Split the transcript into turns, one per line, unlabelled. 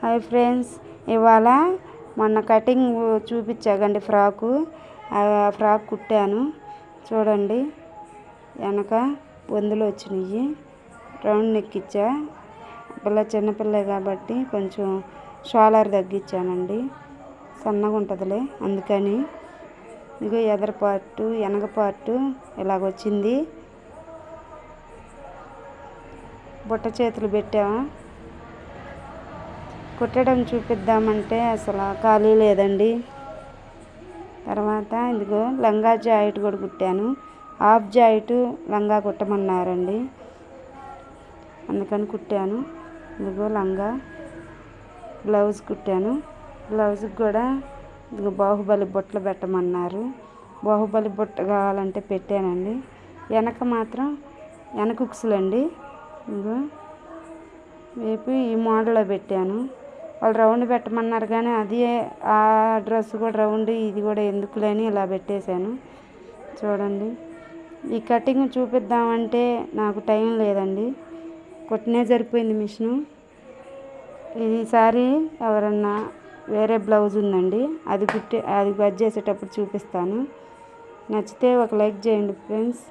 Hi friends, ఇవాళ మొన్న cutting చూపించాకండి frock. ఆ ఫ్రాక్ కుట్టాను చూడండి. వెనక బొందులు వచ్చినాయి, రౌండ్ నెక్ ఇచ్చా. చిన్నపిల్ల కాబట్టి కొంచెం షోలర్ తగ్గించానండి, సన్నగా ఉంటుందిలే అందుకని. ఇదిగో ఎదర పార్టు వెనక పార్టు ఇలాగొచ్చింది. బుట్ట చేతులు పెట్టాము. కుట్టడం చూపిద్దామంటే అసలు ఖాళీ లేదండి. తర్వాత ఇదిగో లంగా జాకెట్ కూడా కుట్టాను. హాఫ్ జాకెట్ లంగా కుట్టమన్నారండి, అందుకని కుట్టాను. ఇదిగో లంగా బ్లౌజ్ కుట్టాను. బ్లౌజ్కి కూడా ఇదిగో బాహుబలి బుట్టలు పెట్టమన్నారు. బాహుబలి బుట్ట కావాలంటే పెట్టానండి. వెనక మాత్రం వెనక ఉక్సులండి. ఇదిగో రేపు ఈ మోడల్లో పెట్టాను. వాళ్ళు రౌండ్ పెట్టమన్నారు కానీ అది ఆ డ్రెస్ కూడా రౌండ్, ఇది కూడా ఎందుకులేని ఇలా పెట్టేశాను చూడండి. ఈ కటింగ్ చూపిద్దామంటే నాకు టైం లేదండి, కుట్టనే సరిపోయింది మిషను. ఈసారి ఎవరన్నా వేరే బ్లౌజ్ ఉందండి, అది కట్ చేసేటప్పుడు చూపిస్తాను. నచ్చితే ఒక లైక్ చేయండి ఫ్రెండ్స్.